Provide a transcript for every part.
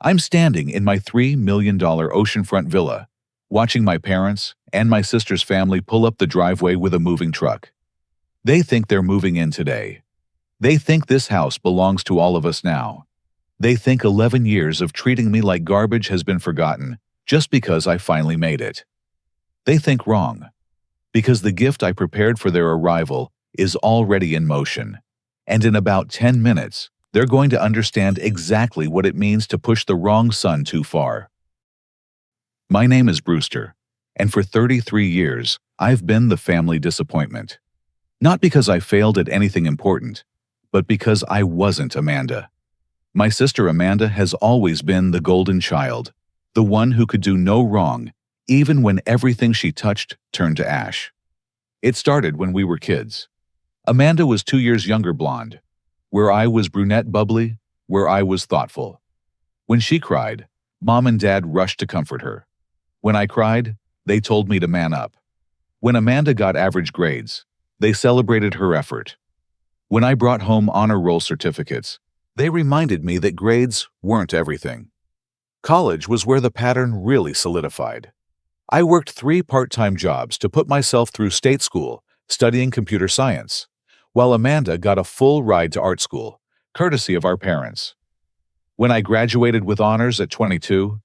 I'm standing in my $3 million oceanfront villa, watching my parents and my sister's family pull up the driveway with a moving truck. They think they're moving in today. They think this house belongs to all of us now. They think 11 years of treating me like garbage has been forgotten just because I finally made it. They think wrong, because the gift I prepared for their arrival is already in motion, and in about 10 minutes, they're going to understand exactly what it means to push the wrong son too far. My name is Brewster, and for 33 years, I've been the family disappointment. Not because I failed at anything important, but because I wasn't Amanda. My sister Amanda has always been the golden child, the one who could do no wrong, even when everything she touched turned to ash. It started when we were kids. Amanda was 2 years younger blonde, where I was brunette bubbly, where I was thoughtful. When she cried, Mom and Dad rushed to comfort her. When I cried, they told me to man up. When Amanda got average grades, they celebrated her effort. When I brought home honor roll certificates, they reminded me that grades weren't everything. College was where the pattern really solidified. I worked 3 part-time jobs to put myself through state school, studying computer science, while Amanda got a full ride to art school, courtesy of our parents. When I graduated with honors at 22,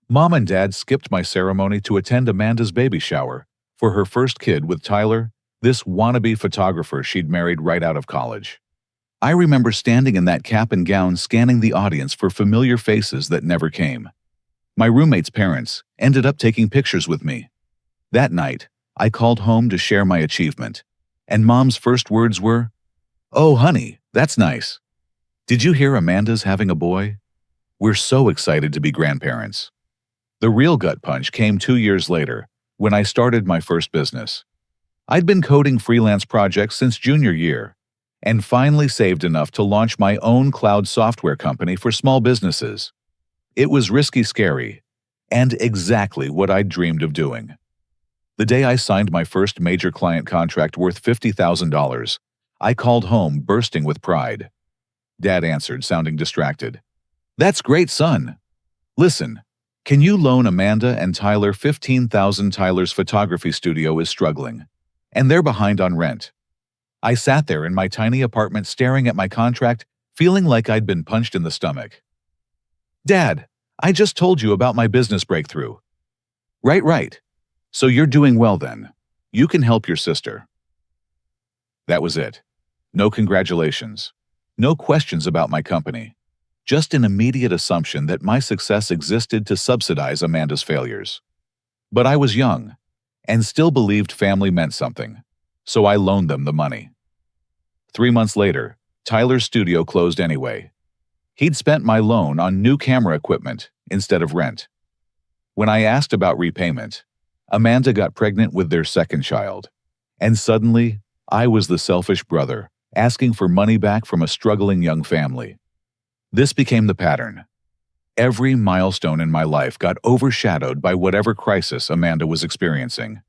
Mom and Dad skipped my ceremony to attend Amanda's baby shower for her first kid with Tyler, this wannabe photographer she'd married right out of college. I remember standing in that cap and gown scanning the audience for familiar faces that never came. My roommate's parents ended up taking pictures with me. That night, I called home to share my achievement, and Mom's first words were, "Oh, honey, that's nice. Did you hear Amanda's having a boy? We're so excited to be grandparents." The real gut punch came 2 years later, when I started my first business. I'd been coding freelance projects since junior year, and finally saved enough to launch my own cloud software company for small businesses. It was risky, scary, and exactly what I'd dreamed of doing. The day I signed my first major client contract worth $50,000, I called home bursting with pride. Dad answered, sounding distracted. "That's great, son. Listen, can you loan Amanda and Tyler $15,000? Tyler's photography studio is struggling, and they're behind on rent." I sat there in my tiny apartment staring at my contract, feeling like I'd been punched in the stomach. "Dad, I just told you about my business breakthrough." Right. So you're doing well then. You can help your sister." That was it. No congratulations. No questions about my company. Just an immediate assumption that my success existed to subsidize Amanda's failures. But I was young, and still believed family meant something, so I loaned them the money. 3 months later, Tyler's studio closed anyway. He'd spent my loan on new camera equipment instead of rent. When I asked about repayment, Amanda got pregnant with their second child, and suddenly, I was the selfish brother, asking for money back from a struggling young family. This became the pattern. Every milestone in my life got overshadowed by whatever crisis Amanda was experiencing.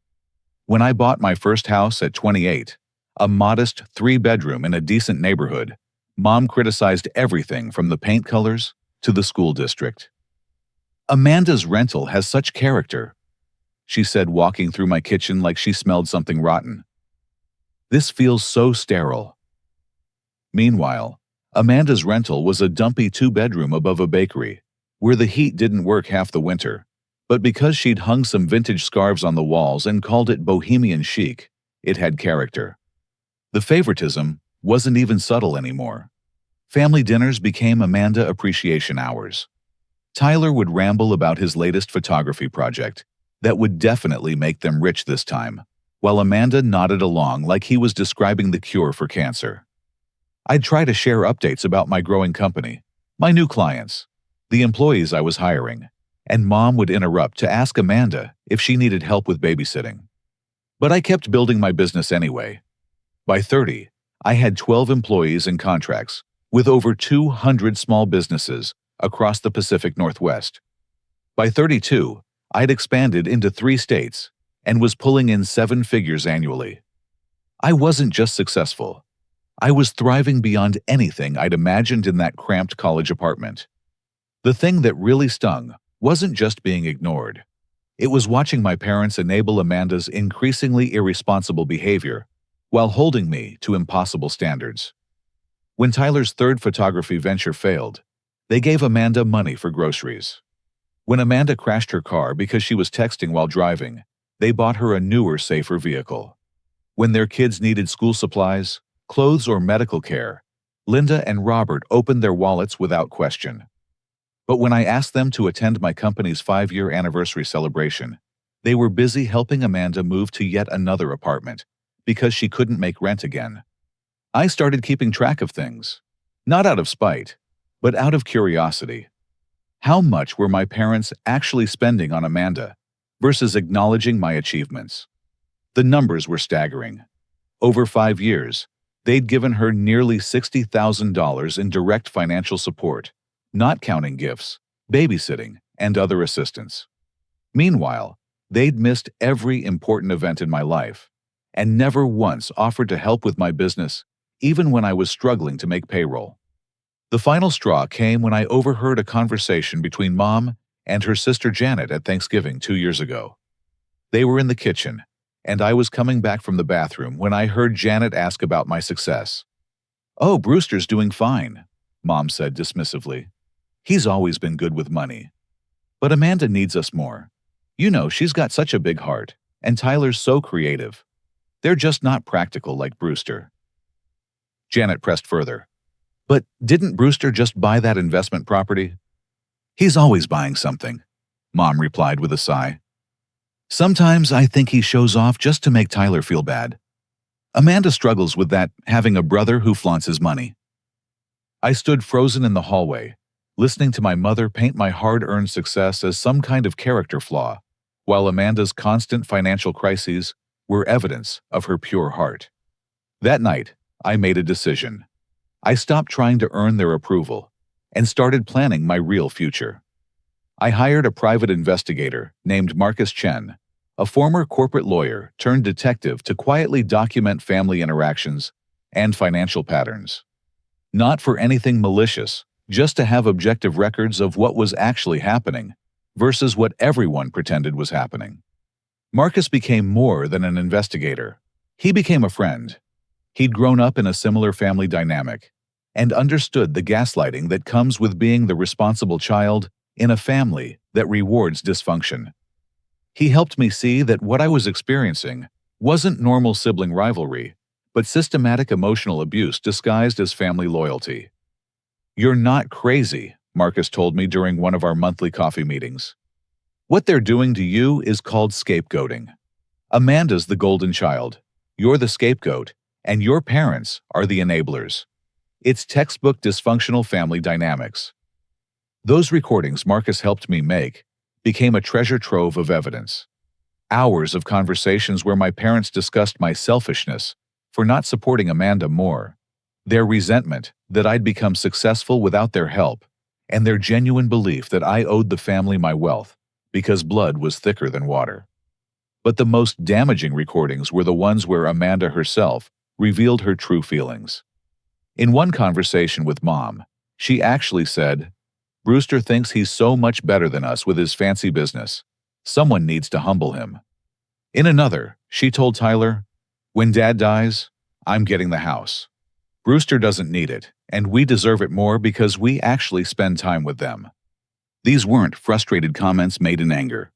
When I bought my first house at 28, a modest 3-bedroom in a decent neighborhood, Mom criticized everything from the paint colors to the school district. "Amanda's rental has such character," she said, walking through my kitchen like she smelled something rotten. "This feels so sterile." Meanwhile, Amanda's rental was a dumpy 2-bedroom above a bakery, where the heat didn't work half the winter, but because she'd hung some vintage scarves on the walls and called it bohemian chic, it had character. The favoritism wasn't even subtle anymore. Family dinners became Amanda appreciation hours. Tyler would ramble about his latest photography project that would definitely make them rich this time, while Amanda nodded along like he was describing the cure for cancer. I'd try to share updates about my growing company, my new clients, the employees I was hiring, and Mom would interrupt to ask Amanda if she needed help with babysitting. But I kept building my business anyway. By 30, I had 12 employees and contracts, with over 200 small businesses across the Pacific Northwest. By 32, I'd expanded into 3 states and was pulling in 7 figures annually. I wasn't just successful. I was thriving beyond anything I'd imagined in that cramped college apartment. The thing that really stung wasn't just being ignored. It was watching my parents enable Amanda's increasingly irresponsible behavior while holding me to impossible standards. When Tyler's third photography venture failed, they gave Amanda money for groceries. When Amanda crashed her car because she was texting while driving, they bought her a newer, safer vehicle. When their kids needed school supplies, clothes, or medical care, Linda and Robert opened their wallets without question. But when I asked them to attend my company's 5-year anniversary celebration, they were busy helping Amanda move to yet another apartment because she couldn't make rent again. I started keeping track of things, not out of spite, but out of curiosity. How much were my parents actually spending on Amanda versus acknowledging my achievements? The numbers were staggering. Over 5 years, they'd given her nearly $60,000 in direct financial support, not counting gifts, babysitting, and other assistance. Meanwhile, they'd missed every important event in my life and never once offered to help with my business, even when I was struggling to make payroll. The final straw came when I overheard a conversation between Mom and her sister Janet at Thanksgiving 2 years ago. They were in the kitchen, and I was coming back from the bathroom when I heard Janet ask about my success. "Oh, Brewster's doing fine," Mom said dismissively. "He's always been good with money. But Amanda needs us more. You know, she's got such a big heart, and Tyler's so creative. They're just not practical like Brewster." Janet pressed further. "But didn't Brewster just buy that investment property?" "He's always buying something," Mom replied with a sigh. "Sometimes I think he shows off just to make Tyler feel bad. Amanda struggles with that, having a brother who flaunts his money." I stood frozen in the hallway, listening to my mother paint my hard-earned success as some kind of character flaw, while Amanda's constant financial crises were evidence of her pure heart. That night, I made a decision. I stopped trying to earn their approval and started planning my real future. I hired a private investigator named Marcus Chen, a former corporate lawyer turned detective, to quietly document family interactions and financial patterns. Not for anything malicious, just to have objective records of what was actually happening versus what everyone pretended was happening. Marcus became more than an investigator. He became a friend. He'd grown up in a similar family dynamic and understood the gaslighting that comes with being the responsible child in a family that rewards dysfunction. He helped me see that what I was experiencing wasn't normal sibling rivalry, but systematic emotional abuse disguised as family loyalty. "You're not crazy," Marcus told me during one of our monthly coffee meetings. "What they're doing to you is called scapegoating. Amanda's the golden child, you're the scapegoat, and your parents are the enablers. It's textbook dysfunctional family dynamics." Those recordings Marcus helped me make became a treasure trove of evidence. Hours of conversations where my parents discussed my selfishness for not supporting Amanda more, their resentment that I'd become successful without their help, and their genuine belief that I owed the family my wealth because blood was thicker than water. But the most damaging recordings were the ones where Amanda herself revealed her true feelings. In one conversation with Mom, she actually said, "Brewster thinks he's so much better than us with his fancy business. Someone needs to humble him." In another, she told Tyler, "When Dad dies, I'm getting the house. Brewster doesn't need it, and we deserve it more because we actually spend time with them." These weren't frustrated comments made in anger.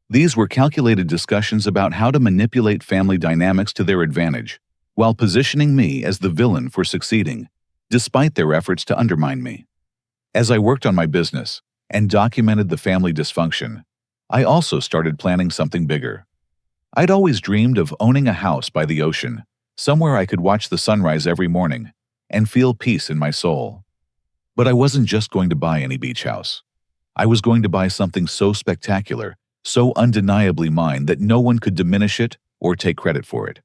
These were calculated discussions about how to manipulate family dynamics to their advantage, while positioning me as the villain for succeeding, despite their efforts to undermine me. As I worked on my business and documented the family dysfunction, I also started planning something bigger. I'd always dreamed of owning a house by the ocean, somewhere I could watch the sunrise every morning and feel peace in my soul. But I wasn't just going to buy any beach house. I was going to buy something so spectacular, so undeniably mine that no one could diminish it or take credit for it.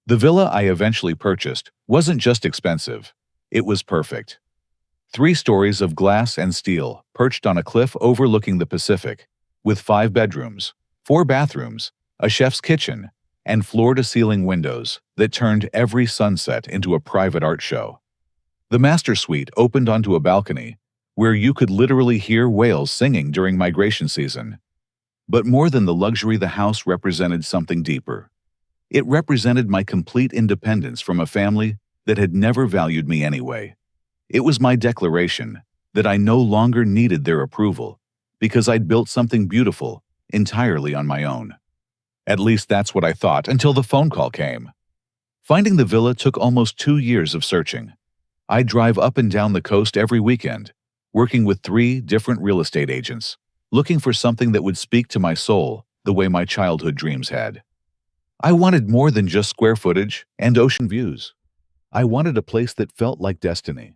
The villa I eventually purchased wasn't just expensive, it was perfect. 3 stories of glass and steel perched on a cliff overlooking the Pacific, with 5 bedrooms, 4 bathrooms, a chef's kitchen, and floor-to-ceiling windows that turned every sunset into a private art show. The master suite opened onto a balcony, where you could literally hear whales singing during migration season. But more than the luxury, the house represented something deeper. It represented my complete independence from a family that had never valued me anyway. It was my declaration that I no longer needed their approval because I'd built something beautiful entirely on my own. At least that's what I thought until the phone call came. Finding the villa took almost 2 years of searching. I'd drive up and down the coast every weekend, working with 3 different real estate agents, looking for something that would speak to my soul the way my childhood dreams had. I wanted more than just square footage and ocean views. I wanted a place that felt like destiny.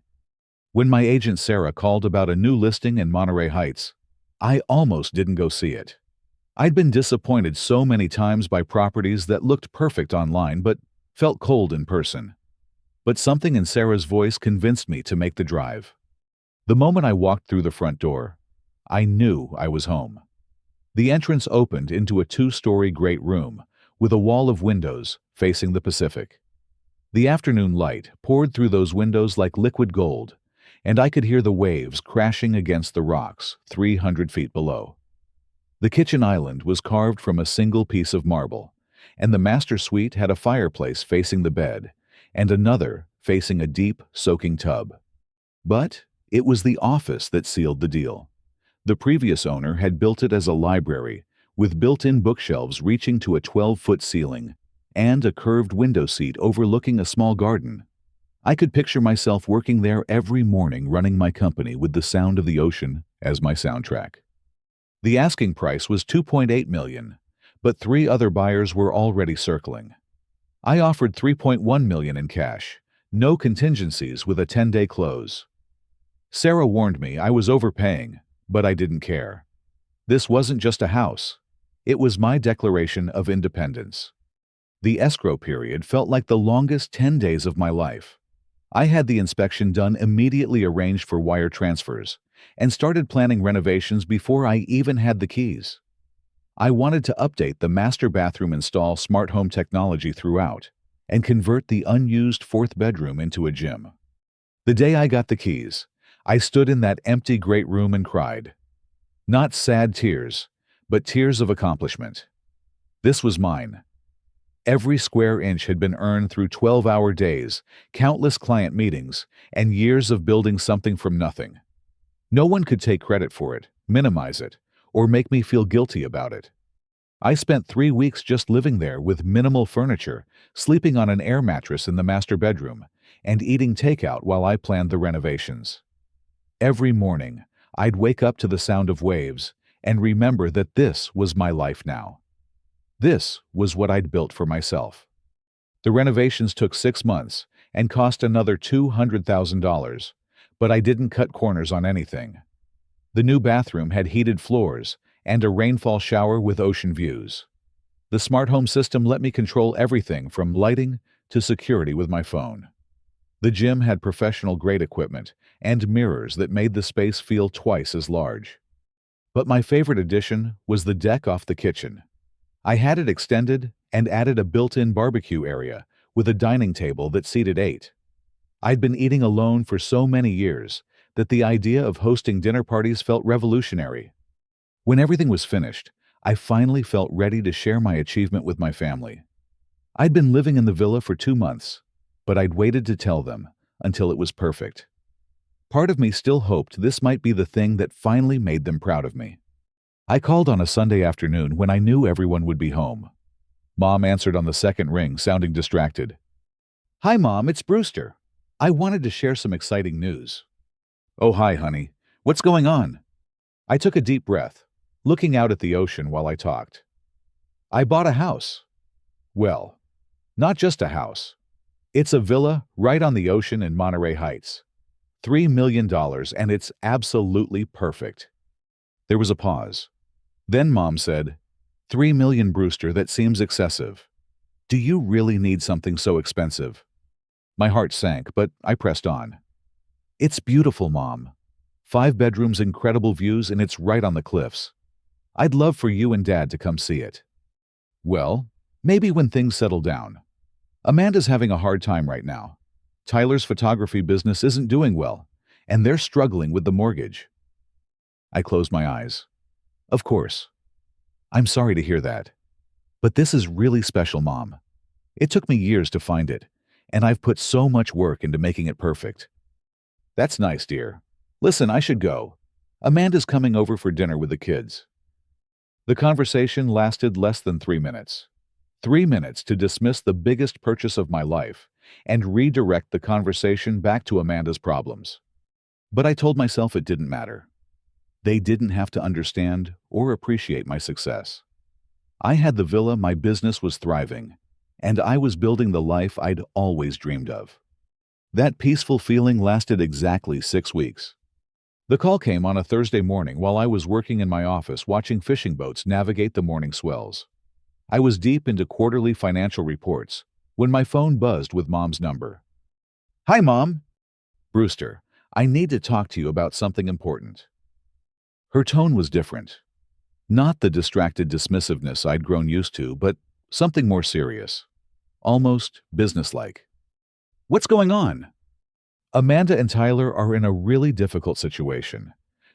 When my agent Sarah called about a new listing in Monterey Heights, I almost didn't go see it. I'd been disappointed so many times by properties that looked perfect online but felt cold in person. But something in Sarah's voice convinced me to make the drive. The moment I walked through the front door, I knew I was home. The entrance opened into a 2-story great room with a wall of windows facing the Pacific. The afternoon light poured through those windows like liquid gold, and I could hear the waves crashing against the rocks 300 feet below. The kitchen island was carved from a single piece of marble, and the master suite had a fireplace facing the bed and another facing a deep, soaking tub. But it was the office that sealed the deal. The previous owner had built it as a library with built-in bookshelves reaching to a 12-foot ceiling and a curved window seat overlooking a small garden. I could picture myself working there every morning running my company with the sound of the ocean as my soundtrack. The asking price was $2.8 million, but 3 other buyers were already circling. I offered $3.1 million in cash, no contingencies with a 10-day close. Sarah warned me I was overpaying, but I didn't care. This wasn't just a house. It was my declaration of independence. The escrow period felt like the longest 10 days of my life. I had the inspection done, immediately arranged for wire transfers, and started planning renovations before I even had the keys. I wanted to update the master bathroom, install smart home technology throughout, and convert the unused 4th bedroom into a gym. The day I got the keys, I stood in that empty great room and cried. Not sad tears, but tears of accomplishment. This was mine. Every square inch had been earned through 12-hour days, countless client meetings, and years of building something from nothing. No one could take credit for it, minimize it, or make me feel guilty about it. I spent 3 weeks just living there with minimal furniture, sleeping on an air mattress in the master bedroom, and eating takeout while I planned the renovations. Every morning, I'd wake up to the sound of waves and remember that this was my life now. This was what I'd built for myself. The renovations took 6 months and cost another $200,000, but I didn't cut corners on anything. The new bathroom had heated floors and a rainfall shower with ocean views. The smart home system let me control everything from lighting to security with my phone. The gym had professional-grade equipment and mirrors that made the space feel twice as large. But my favorite addition was the deck off the kitchen. I had it extended and added a built-in barbecue area with a dining table that seated 8. I'd been eating alone for so many years that the idea of hosting dinner parties felt revolutionary. When everything was finished, I finally felt ready to share my achievement with my family. I'd been living in the villa for 2 months, but I'd waited to tell them until it was perfect. Part of me still hoped this might be the thing that finally made them proud of me. I called on a Sunday afternoon when I knew everyone would be home. Mom answered on the second ring, sounding distracted. "Hi, Mom, it's Brewster. I wanted to share some exciting news." "Oh, hi, honey. What's going on?" I took a deep breath, looking out at the ocean while I talked. "I bought a house." Well, not just a house. It's a villa right on the ocean in Monterey Heights. $3 million, and it's absolutely perfect. There was a pause. Then Mom said, "$3 million, Brewster, that seems excessive. Do you really need something so expensive?" My heart sank, but I pressed on. "It's beautiful, Mom. 5 bedrooms, incredible views, and it's right on the cliffs. I'd love for you and Dad to come see it." "Well, maybe when things settle down. Amanda's having a hard time right now. Tyler's photography business isn't doing well, and they're struggling with the mortgage. I closed my eyes. Of course. I'm sorry to hear that. But this is really special, Mom. It took me years to find it, and I've put so much work into making it perfect. That's nice, dear. Listen, I should go. Amanda's coming over for dinner with the kids. The conversation lasted less than 3 minutes. 3 minutes to dismiss the biggest purchase of my life and redirect the conversation back to Amanda's problems. But I told myself it didn't matter. They didn't have to understand or appreciate my success. I had the villa, my business was thriving, and I was building the life I'd always dreamed of. That peaceful feeling lasted exactly 6 weeks. The call came on a Thursday morning while I was working in my office watching fishing boats navigate the morning swells. I was deep into quarterly financial reports when my phone buzzed with Mom's number. Hi, Mom. Brewster, I need to talk to you about something important. Her tone was different. Not the distracted dismissiveness I'd grown used to, but something more serious. Almost businesslike. What's going on? Amanda and Tyler are in a really difficult situation.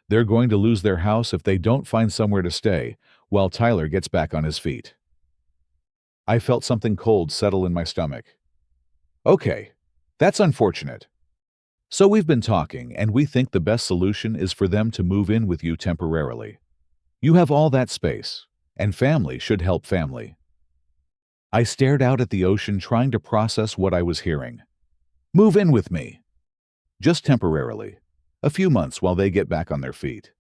They're going to lose their house if they don't find somewhere to stay while Tyler gets back on his feet. I felt something cold settle in my stomach. Okay, that's unfortunate. So we've been talking, and we think the best solution is for them to move in with you temporarily. You have all that space, and family should help family. I stared out at the ocean, trying to process what I was hearing. Move in with me. Just temporarily. A few months while they get back on their feet.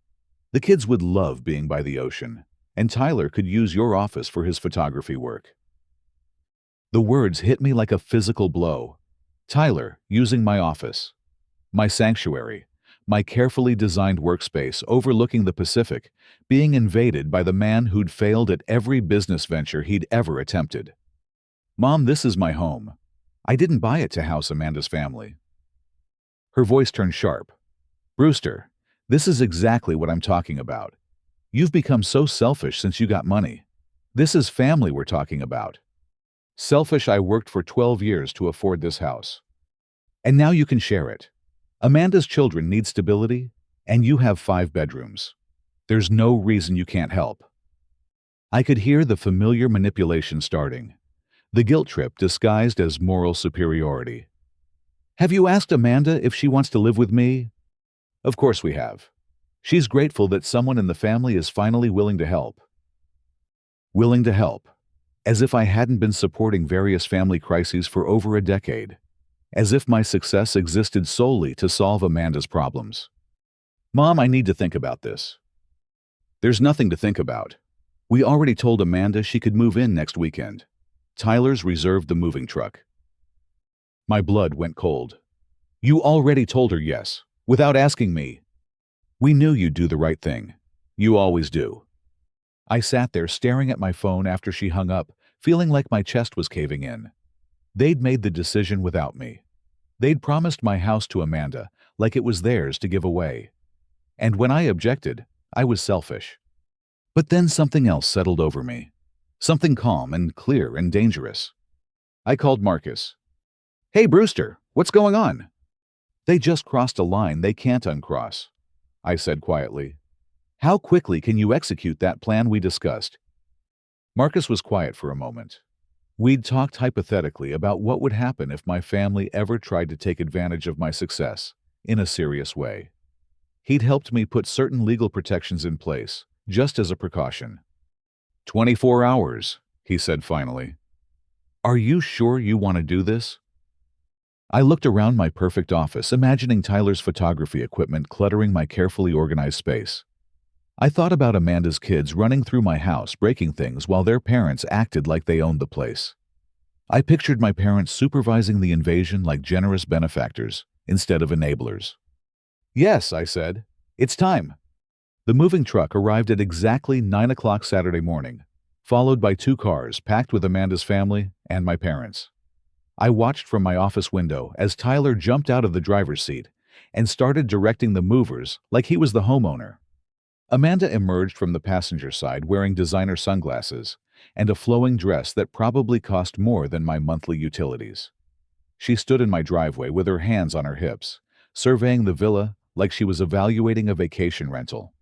The kids would love being by the ocean, and Tyler could use your office for his photography work. The words hit me like a physical blow. Tyler using my office. My sanctuary. My carefully designed workspace overlooking the Pacific, being invaded by the man who'd failed at every business venture he'd ever attempted. Mom, this is my home. I didn't buy it to house Amanda's family. Her voice turned sharp. Brewster, this is exactly what I'm talking about. You've become so selfish since you got money. This is family we're talking about. Selfish, I worked for 12 years to afford this house. And now you can share it. Amanda's children need stability, and you have 5 bedrooms. There's no reason you can't help. I could hear the familiar manipulation starting. The guilt trip disguised as moral superiority. Have you asked Amanda if she wants to live with me? Of course we have. She's grateful that someone in the family is finally willing to help. Willing to help. As if I hadn't been supporting various family crises for over a decade. As if my success existed solely to solve Amanda's problems. Mom, I need to think about this. There's nothing to think about. We already told Amanda she could move in next weekend. Tyler's reserved the moving truck. My blood went cold. You already told her yes, without asking me. We knew you'd do the right thing. You always do. I sat there staring at my phone after she hung up, feeling like my chest was caving in. They'd made the decision without me. They'd promised my house to Amanda like it was theirs to give away. And when I objected, I was selfish. But then something else settled over me. Something calm and clear and dangerous. I called Marcus. Hey, Brewster, what's going on? They just crossed a line they can't uncross, I said quietly. How quickly can you execute that plan we discussed? Marcus was quiet for a moment. We'd talked hypothetically about what would happen if my family ever tried to take advantage of my success in a serious way. He'd helped me put certain legal protections in place, just as a precaution. 24 hours, he said finally. Are you sure you want to do this? I looked around my perfect office, imagining Tyler's photography equipment cluttering my carefully organized space. I thought about Amanda's kids running through my house, breaking things while their parents acted like they owned the place. I pictured my parents supervising the invasion like generous benefactors instead of enablers. Yes, I said. It's time. The moving truck arrived at exactly 9 o'clock Saturday morning, followed by 2 cars packed with Amanda's family and my parents. I watched from my office window as Tyler jumped out of the driver's seat and started directing the movers like he was the homeowner. Amanda emerged from the passenger side wearing designer sunglasses and a flowing dress that probably cost more than my monthly utilities. She stood in my driveway with her hands on her hips, surveying the villa like she was evaluating a vacation rental.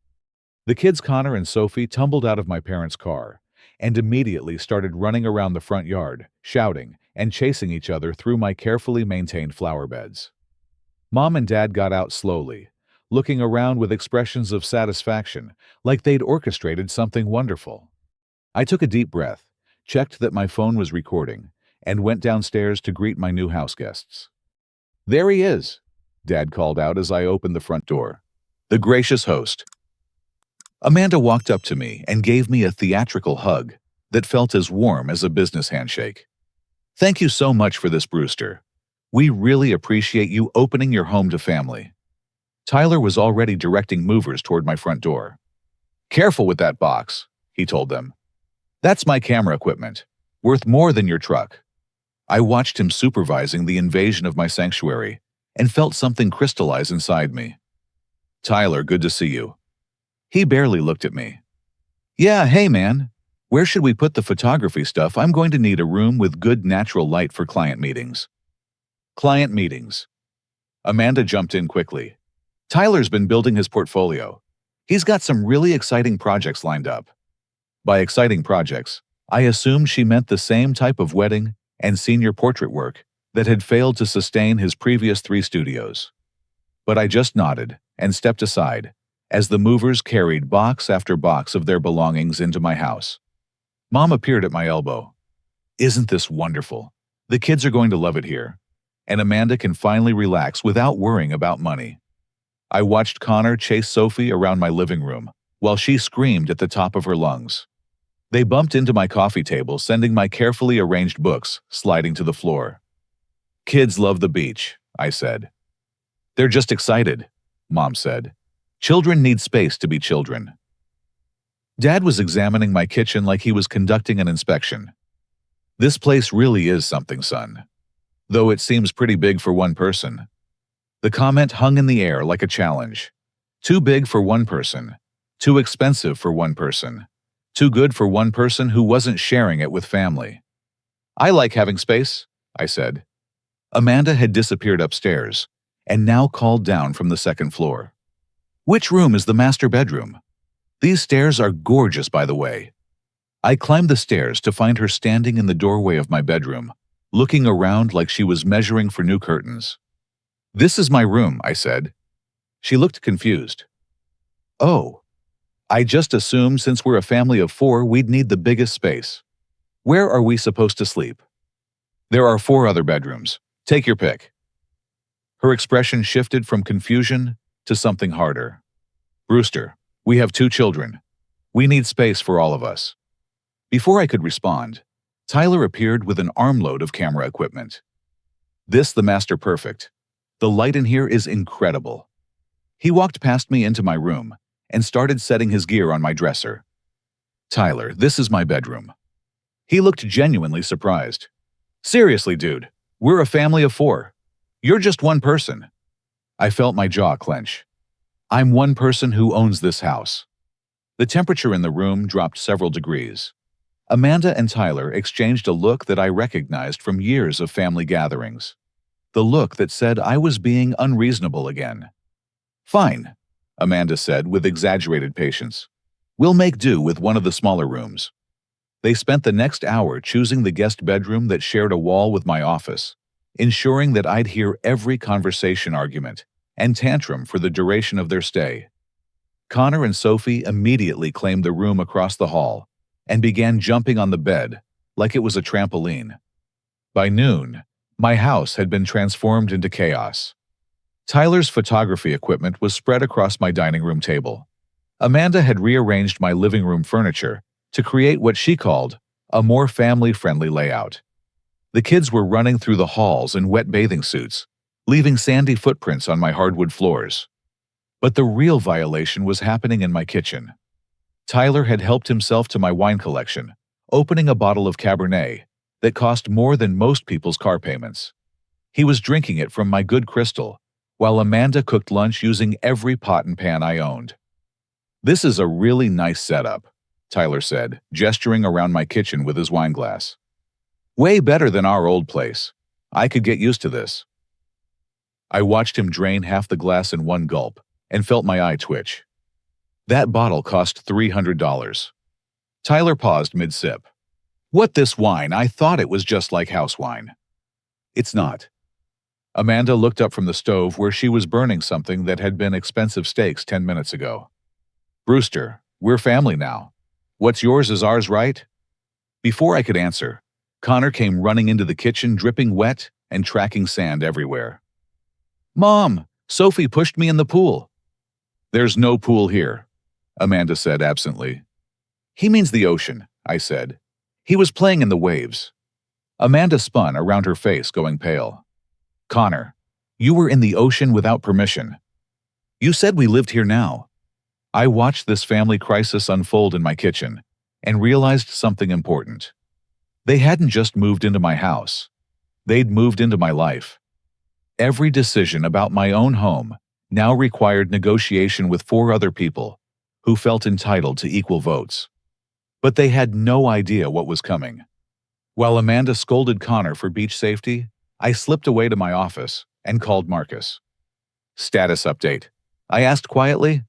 The kids Connor and Sophie tumbled out of my parents' car and immediately started running around the front yard, shouting and chasing each other through my carefully maintained flower beds. Mom and Dad got out slowly, looking around with expressions of satisfaction, like they'd orchestrated something wonderful. I took a deep breath, checked that my phone was recording, and went downstairs to greet my new house guests. "There he is," Dad called out as I opened the front door. "The gracious host." Amanda walked up to me and gave me a theatrical hug that felt as warm as a business handshake. "Thank you so much for this, Brewster. We really appreciate you opening your home to family." Tyler was already directing movers toward my front door. "Careful with that box," he told them. "That's my camera equipment, worth more than your truck." I watched him supervising the invasion of my sanctuary and felt something crystallize inside me. "Tyler, good to see you." He barely looked at me. "Yeah, hey man. Where should we put the photography stuff? I'm going to need a room with good natural light for client meetings." "Client meetings." Amanda jumped in quickly. "Tyler's been building his portfolio. He's got some really exciting projects lined up." By exciting projects, I assumed she meant the same type of wedding and senior portrait work that had failed to sustain his previous 3 studios. But I just nodded and stepped aside as the movers carried box after box of their belongings into my house. Mom appeared at my elbow. "Isn't this wonderful? The kids are going to love it here, and Amanda can finally relax without worrying about money." I watched Connor chase Sophie around my living room while she screamed at the top of her lungs. They bumped into my coffee table, sending my carefully arranged books sliding to the floor. "Kids love the beach," I said. "They're just excited," Mom said. "Children need space to be children." Dad was examining my kitchen like he was conducting an inspection. "This place really is something, son. Though it seems pretty big for one person." The comment hung in the air like a challenge. Too big for one person. Too expensive for one person. Too good for one person who wasn't sharing it with family. "I like having space," I said. Amanda had disappeared upstairs and now called down from the second floor. "Which room is the master bedroom? These stairs are gorgeous, by the way." I climbed the stairs to find her standing in the doorway of my bedroom, looking around like she was measuring for new curtains. "This is my room," I said. She looked confused. "Oh, I just assumed since we're a family of 4 we'd need the biggest space. Where are we supposed to sleep?" "There are 4 other bedrooms. Take your pick." Her expression shifted from confusion to something harder. "Brewster, we have 2 children. We need space for all of us." Before I could respond, Tyler appeared with an armload of camera equipment. "This the master perfect. The light in here is incredible." He walked past me into my room and started setting his gear on my dresser. "Tyler, this is my bedroom." He looked genuinely surprised. "Seriously, dude, we're a family of 4. You're just one person." I felt my jaw clench. I'm one person who owns this house. The temperature in the room dropped several degrees. Amanda and Tyler exchanged a look that I recognized from years of family gatherings. The look that said I was being unreasonable again. "Fine," Amanda said with exaggerated patience. "We'll make do with one of the smaller rooms." They spent the next hour choosing the guest bedroom that shared a wall with my office, ensuring that I'd hear every conversation, argument, and tantrum for the duration of their stay. Connor and Sophie immediately claimed the room across the hall and began jumping on the bed like it was a trampoline. By noon, my house had been transformed into chaos. Tyler's photography equipment was spread across my dining room table. Amanda had rearranged my living room furniture to create what she called a more family-friendly layout. The kids were running through the halls in wet bathing suits, leaving sandy footprints on my hardwood floors. But the real violation was happening in my kitchen. Tyler had helped himself to my wine collection, opening a bottle of Cabernet that cost more than most people's car payments. He was drinking it from my good crystal, while Amanda cooked lunch using every pot and pan I owned. "This is a really nice setup," Tyler said, gesturing around my kitchen with his wine glass. "Way better than our old place. I could get used to this." I watched him drain half the glass in one gulp and felt my eye twitch. That bottle cost $300. Tyler paused mid-sip. What this wine? I thought it was just like house wine. It's not. Amanda looked up from the stove where she was burning something that had been expensive steaks 10 minutes ago. Brewster, we're family now. What's yours is ours, right? Before I could answer, Connor came running into the kitchen dripping wet and tracking sand everywhere. Mom, Sophie pushed me in the pool. There's no pool here, Amanda said absently. He means the ocean, I said. He was playing in the waves. Amanda spun around her face, going pale. Connor, you were in the ocean without permission. You said we lived here now. I watched this family crisis unfold in my kitchen and realized something important. They hadn't just moved into my house. They'd moved into my life. Every decision about my own home now required negotiation with 4 other people who felt entitled to equal votes. But they had no idea what was coming. While Amanda scolded Connor for beach safety, I slipped away to my office and called Marcus. Status update, I asked quietly.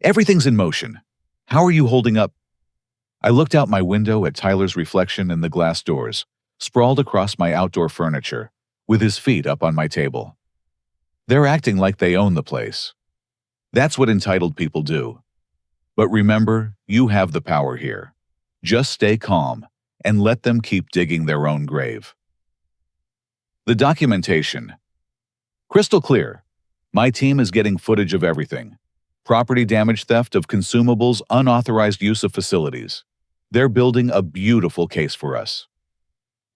Everything's in motion. How are you holding up? I looked out my window at Tyler's reflection in the glass doors, sprawled across my outdoor furniture, with his feet up on my table. They're acting like they own the place. That's what entitled people do. But remember, you have the power here. Just stay calm and let them keep digging their own grave. The documentation. Crystal clear. My team is getting footage of everything. Property damage, theft of consumables, unauthorized use of facilities. They're building a beautiful case for us.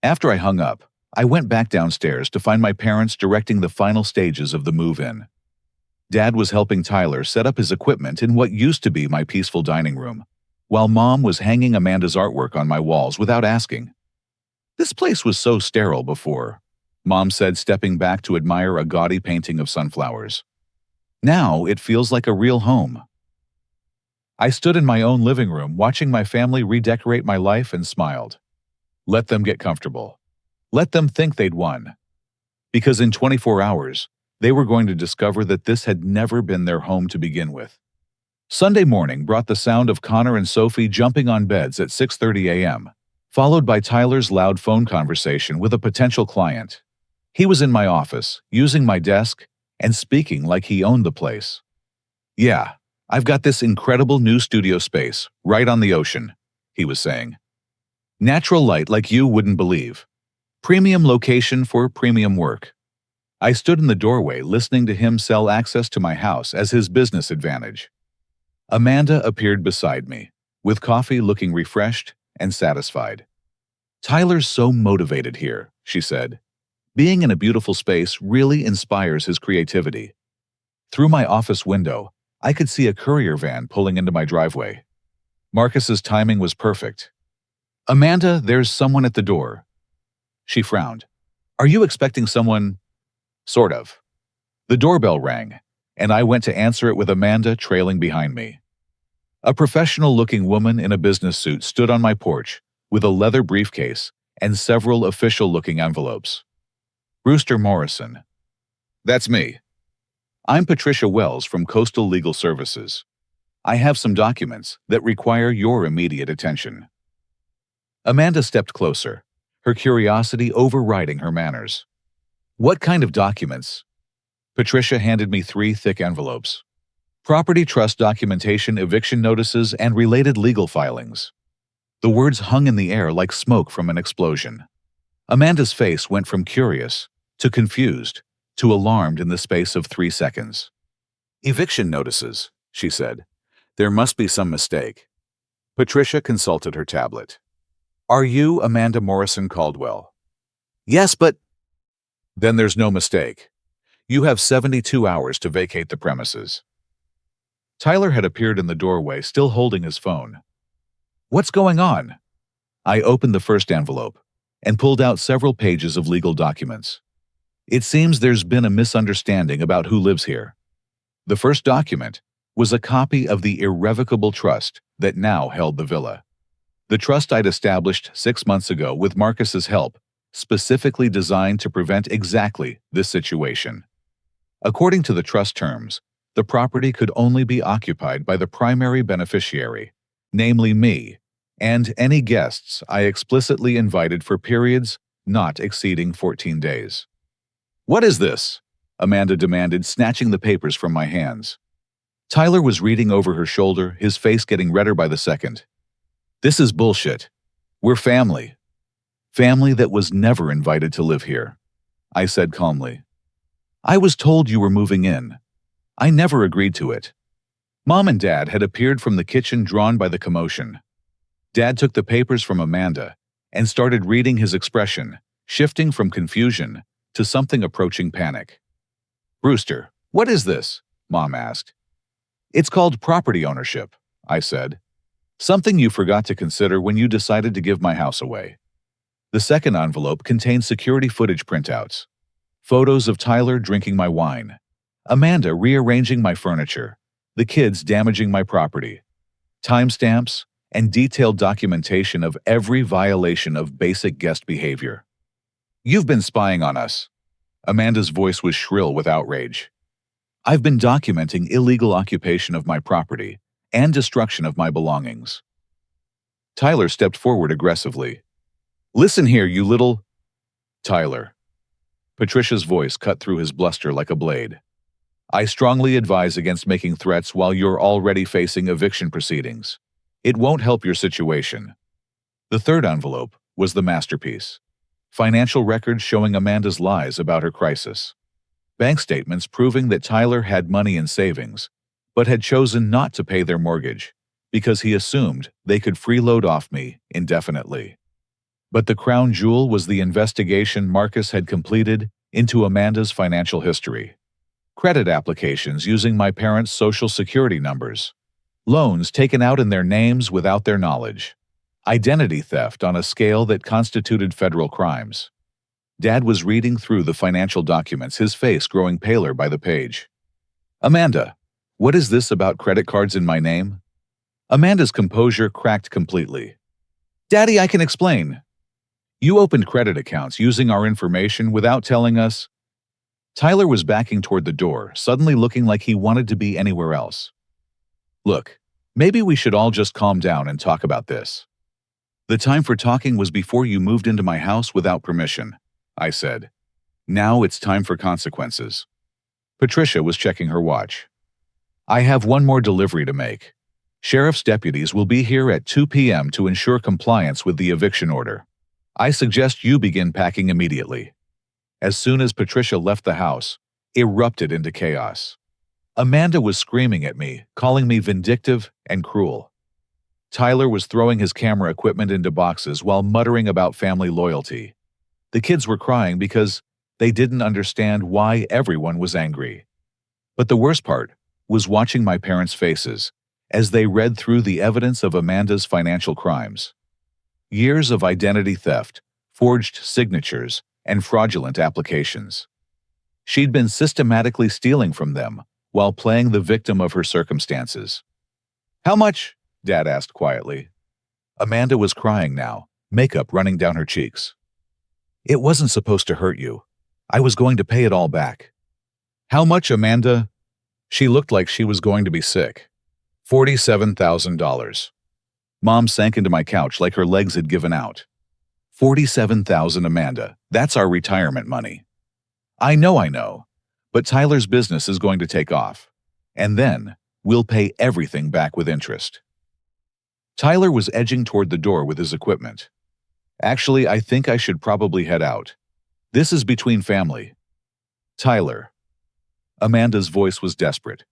After I hung up, I went back downstairs to find my parents directing the final stages of the move-in. Dad was helping Tyler set up his equipment in what used to be my peaceful dining room, while Mom was hanging Amanda's artwork on my walls without asking. This place was so sterile before, Mom said, stepping back to admire a gaudy painting of sunflowers. Now it feels like a real home. I stood in my own living room watching my family redecorate my life and smiled. Let them get comfortable. Let them think they'd won. Because in 24 hours, they were going to discover that this had never been their home to begin with. Sunday morning brought the sound of Connor and Sophie jumping on beds at 6:30 a.m., followed by Tyler's loud phone conversation with a potential client. He was in my office, using my desk, and speaking like he owned the place. Yeah, I've got this incredible new studio space, right on the ocean, he was saying. Natural light like you wouldn't believe. Premium location for premium work. I stood in the doorway listening to him sell access to my house as his business advantage. Amanda appeared beside me, with coffee, looking refreshed and satisfied. Tyler's so motivated here, she said. Being in a beautiful space really inspires his creativity. Through my office window, I could see a courier van pulling into my driveway. Marcus's timing was perfect. Amanda, there's someone at the door. She frowned. Are you expecting someone? Sort of. The doorbell rang, and I went to answer it with Amanda trailing behind me. A professional-looking woman in a business suit stood on my porch with a leather briefcase and several official-looking envelopes. Brewster Morrison. That's me. I'm Patricia Wells from Coastal Legal Services. I have some documents that require your immediate attention. Amanda stepped closer, her curiosity overriding her manners. What kind of documents? Patricia handed me 3 thick envelopes. Property trust documentation, eviction notices, and related legal filings. The words hung in the air like smoke from an explosion. Amanda's face went from curious to confused to alarmed in the space of 3 seconds. Eviction notices, she said. There must be some mistake. Patricia consulted her tablet. Are you Amanda Morrison Caldwell? Yes, but... Then there's no mistake. You have 72 hours to vacate the premises. Tyler had appeared in the doorway, still holding his phone. What's going on? I opened the first envelope and pulled out several pages of legal documents. It seems there's been a misunderstanding about who lives here. The first document was a copy of the irrevocable trust that now held the villa. The trust I'd established 6 months ago with Marcus's help, specifically designed to prevent exactly this situation. According to the trust terms, the property could only be occupied by the primary beneficiary, namely me, and any guests I explicitly invited for periods not exceeding 14 days. "What is this?" Amanda demanded, snatching the papers from my hands. Tyler was reading over her shoulder, his face getting redder by the second. "This is bullshit. We're family. Family that was never invited to live here," I said calmly. "I was told you were moving in. I never agreed to it." Mom and Dad had appeared from the kitchen, drawn by the commotion. Dad took the papers from Amanda and started reading, his expression shifting from confusion to something approaching panic. "Brewster, what is this?" Mom asked. "It's called property ownership," I said. "Something you forgot to consider when you decided to give my house away." The second envelope contained security footage printouts. Photos of Tyler drinking my wine, Amanda rearranging my furniture, the kids damaging my property, timestamps, and detailed documentation of every violation of basic guest behavior. "You've been spying on us." Amanda's voice was shrill with outrage. "I've been documenting illegal occupation of my property and destruction of my belongings." Tyler stepped forward aggressively. "Listen here, you little—" "Tyler." Patricia's voice cut through his bluster like a blade. "I strongly advise against making threats while you're already facing eviction proceedings. It won't help your situation." The third envelope was the masterpiece. Financial records showing Amanda's lies about her crisis. Bank statements proving that Tyler had money in savings, but had chosen not to pay their mortgage because he assumed they could freeload off me indefinitely. But the crown jewel was the investigation Marcus had completed into Amanda's financial history. Credit applications using my parents' social security numbers. Loans taken out in their names without their knowledge. Identity theft on a scale that constituted federal crimes. Dad was reading through the financial documents, his face growing paler by the page. "Amanda, what is this about credit cards in my name?" Amanda's composure cracked completely. "Daddy, I can explain. You opened credit accounts using our information without telling us." Tyler was backing toward the door, suddenly looking like he wanted to be anywhere else. "Look, maybe we should all just calm down and talk about this. The time for talking was before you moved into my house without permission," I said. "Now it's time for consequences." Patricia was checking her watch. "I have one more delivery to make. Sheriff's deputies will be here at 2 p.m. to ensure compliance with the eviction order. I suggest you begin packing immediately." As soon as Patricia left the house, erupted into chaos. Amanda was screaming at me, calling me vindictive and cruel. Tyler was throwing his camera equipment into boxes while muttering about family loyalty. The kids were crying because they didn't understand why everyone was angry. But the worst part was watching my parents' faces as they read through the evidence of Amanda's financial crimes. Years of identity theft, forged signatures, and fraudulent applications. She'd been systematically stealing from them while playing the victim of her circumstances. "How much?" Dad asked quietly. Amanda was crying now, makeup running down her cheeks. "It wasn't supposed to hurt you. I was going to pay it all back." "How much, Amanda?" She looked like she was going to be sick. $47,000. Mom sank into my couch like her legs had given out. $47,000, Amanda. That's our retirement money." I know. But Tyler's business is going to take off. And then we'll pay everything back with interest. Tyler was edging toward the door with his equipment. "Actually, I think I should probably head out. This is between family." "Tyler." Amanda's voice was desperate.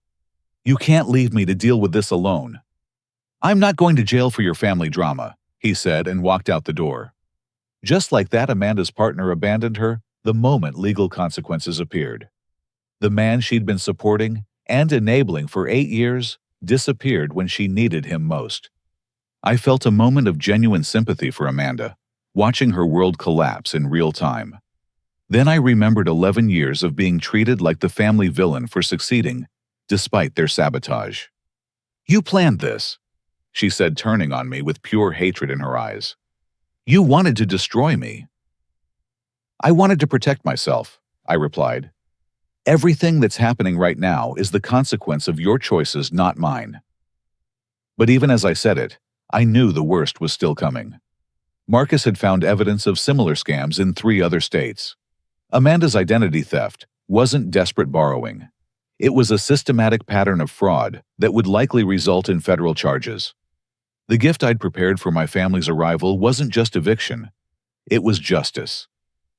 "You can't leave me to deal with this alone." "I'm not going to jail for your family drama," he said and walked out the door. Just like that, Amanda's partner abandoned her the moment legal consequences appeared. The man she'd been supporting and enabling for 8 years disappeared when she needed him most. I felt a moment of genuine sympathy for Amanda, watching her world collapse in real time. Then I remembered 11 years of being treated like the family villain for succeeding, despite their sabotage. "You planned this," she said, turning on me with pure hatred in her eyes. "You wanted to destroy me." "I wanted to protect myself," I replied. Everything that's happening right now is the consequence of your choices, not mine." But even as I said it, I knew the worst was still coming. Marcus had found evidence of similar scams in 3 other states. Amanda's identity theft wasn't desperate borrowing. It was a systematic pattern of fraud that would likely result in federal charges. The gift I'd prepared for my family's arrival wasn't just eviction, it was justice.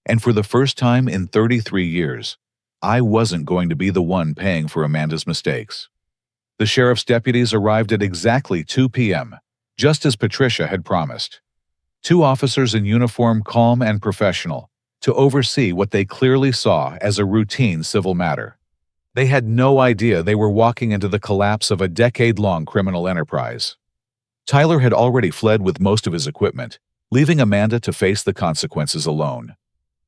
And for the first time in 33 years, I wasn't going to be the one paying for Amanda's mistakes. The sheriff's deputies arrived at exactly 2 p.m., just as Patricia had promised. 2 officers in uniform, calm and professional, to oversee what they clearly saw as a routine civil matter. They had no idea they were walking into the collapse of a decade-long criminal enterprise. Tyler had already fled with most of his equipment, leaving Amanda to face the consequences alone.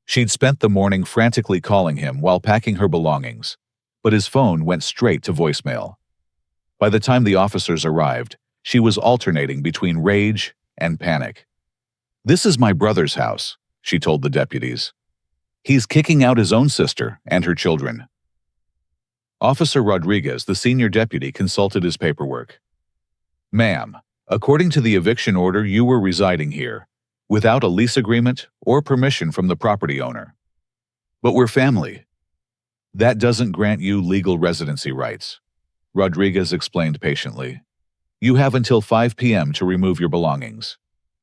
She'd spent the morning frantically calling him while packing her belongings, but his phone went straight to voicemail. By the time the officers arrived, she was alternating between rage and panic. "This is my brother's house," she told the deputies. "He's kicking out his own sister and her children." Officer Rodriguez, the senior deputy, consulted his paperwork. "Ma'am, according to the eviction order, you were residing here, without a lease agreement or permission from the property owner. But we're family. That doesn't grant you legal residency rights," Rodriguez explained patiently. "You have until 5 p.m. to remove your belongings.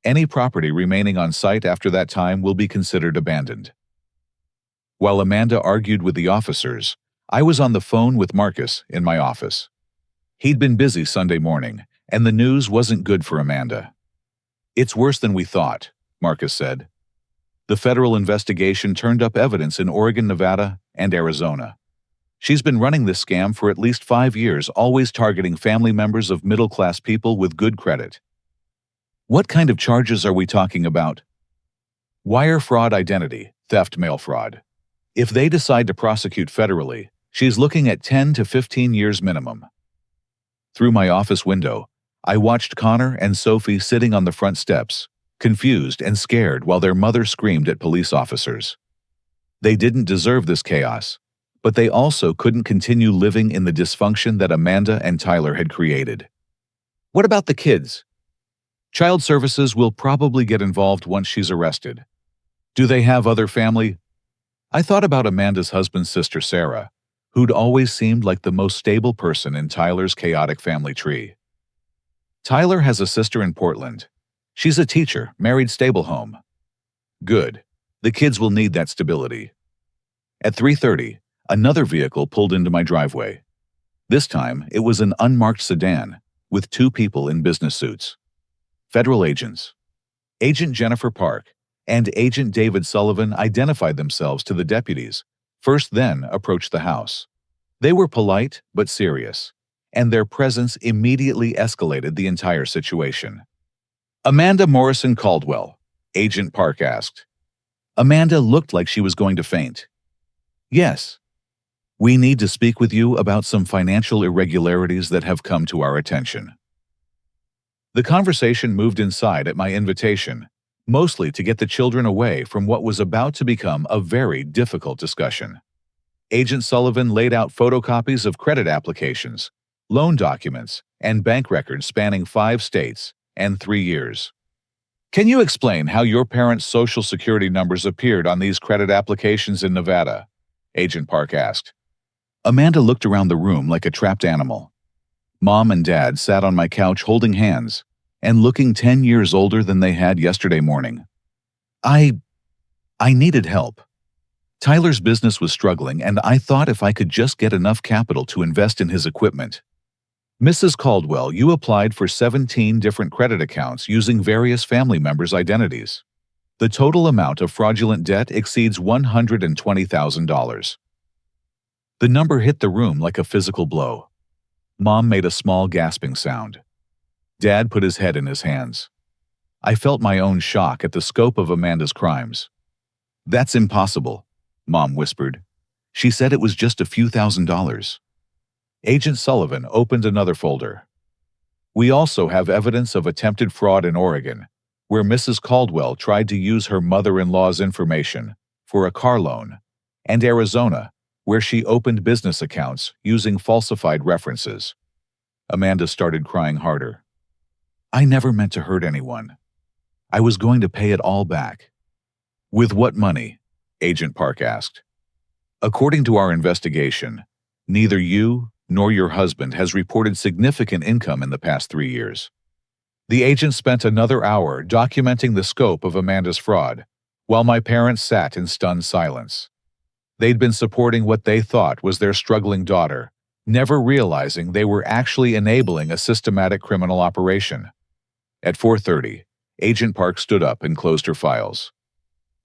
Any property remaining on site after that time will be considered abandoned." While Amanda argued with the officers, I was on the phone with Marcus in my office. He'd been busy Sunday morning, and the news wasn't good for Amanda. "It's worse than we thought," Marcus said. "The federal investigation turned up evidence in Oregon, Nevada, and Arizona. She's been running this scam for at least 5 years, always targeting family members of middle-class people with good credit." "What kind of charges are we talking about?" "Wire fraud, identity theft, mail fraud. If they decide to prosecute federally, she's looking at 10 to 15 years minimum." Through my office window, I watched Connor and Sophie sitting on the front steps, confused and scared while their mother screamed at police officers. They didn't deserve this chaos, but they also couldn't continue living in the dysfunction that Amanda and Tyler had created. "What about the kids?" "Child Services will probably get involved once she's arrested." "Do they have other family?" I thought about Amanda's husband's sister, Sarah, who'd always seemed like the most stable person in Tyler's chaotic family tree. "Tyler has a sister in Portland. She's a teacher, married, stable home." "Good. The kids will need that stability." At 3:30, another vehicle pulled into my driveway. This time, it was an unmarked sedan with 2 people in business suits. Federal agents. Agent Jennifer Park and Agent David Sullivan identified themselves to the deputies, first then approached the house. They were polite but serious, and their presence immediately escalated the entire situation. "Amanda Morrison Caldwell," Agent Park asked. Amanda looked like she was going to faint. "Yes. We need to speak with you about some financial irregularities that have come to our attention." The conversation moved inside at my invitation, mostly to get the children away from what was about to become a very difficult discussion. Agent Sullivan laid out photocopies of credit applications, loan documents, and bank records spanning 5 states and 3 years. "Can you explain how your parents' social security numbers appeared on these credit applications in Nevada?" Agent Park asked. Amanda looked around the room like a trapped animal. Mom and Dad sat on my couch holding hands and looking 10 years older than they had yesterday morning. I needed help. Tyler's business was struggling, and I thought if I could just get enough capital to invest in his equipment. "Mrs. Caldwell, you applied for 17 different credit accounts using various family members' identities. The total amount of fraudulent debt exceeds $120,000. The number hit the room like a physical blow. Mom made a small gasping sound. Dad put his head in his hands. I felt my own shock at the scope of Amanda's crimes. "That's impossible," Mom whispered. "She said it was just a few $1,000s. Agent Sullivan opened another folder. "We also have evidence of attempted fraud in Oregon, where Mrs. Caldwell tried to use her mother-in-law's information for a car loan, and Arizona, where she opened business accounts using falsified references. Amanda started crying harder. I never meant to hurt anyone. I was going to pay it all back. With what money? Agent Park asked. According to our investigation, neither you nor your husband has reported significant income in the past 3 years. The agent spent another hour documenting the scope of Amanda's fraud, while my parents sat in stunned silence. They'd been supporting what they thought was their struggling daughter, never realizing they were actually enabling a systematic criminal operation. At 4:30, Agent Park stood up and closed her files.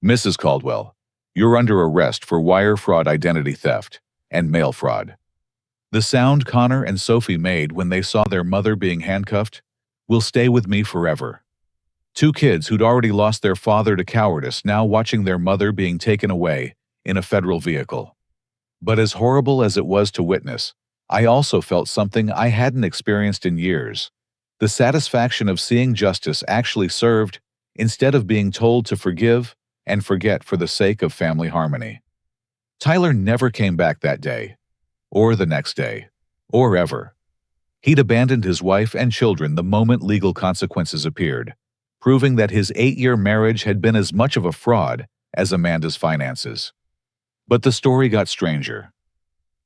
Mrs. Caldwell, you're under arrest for wire fraud, identity theft, and mail fraud. The sound Connor and Sophie made when they saw their mother being handcuffed will stay with me forever. 2 kids who'd already lost their father to cowardice now watching their mother being taken away in a federal vehicle. But as horrible as it was to witness, I also felt something I hadn't experienced in years: the satisfaction of seeing justice actually served instead of being told to forgive and forget for the sake of family harmony. Tyler never came back that day, or the next day, or ever. He'd abandoned his wife and children the moment legal consequences appeared, proving that his 8-year marriage had been as much of a fraud as Amanda's finances. But the story got stranger.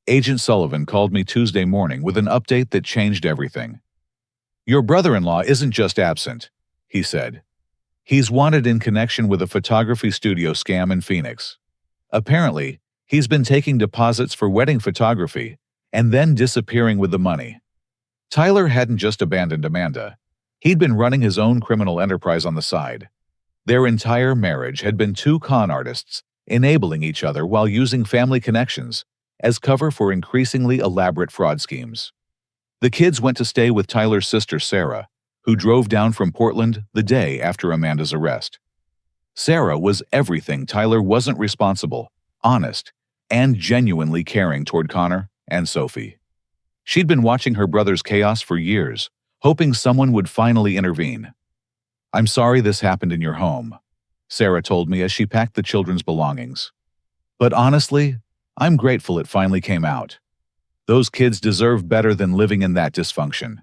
Agent Sullivan called me Tuesday morning with an update that changed everything. Your brother-in-law isn't just absent, he said. He's wanted in connection with a photography studio scam in Phoenix. Apparently, he's been taking deposits for wedding photography and then disappearing with the money. Tyler hadn't just abandoned Amanda. He'd been running his own criminal enterprise on the side. Their entire marriage had been 2 con artists enabling each other while using family connections as cover for increasingly elaborate fraud schemes. The kids went to stay with Tyler's sister Sarah, who drove down from Portland the day after Amanda's arrest. Sarah was everything Tyler wasn't: responsible, honest, and genuinely caring toward Connor and Sophie. She'd been watching her brother's chaos for years, hoping someone would finally intervene. I'm sorry this happened in your home, Sarah told me as she packed the children's belongings. But honestly, I'm grateful it finally came out. Those kids deserve better than living in that dysfunction.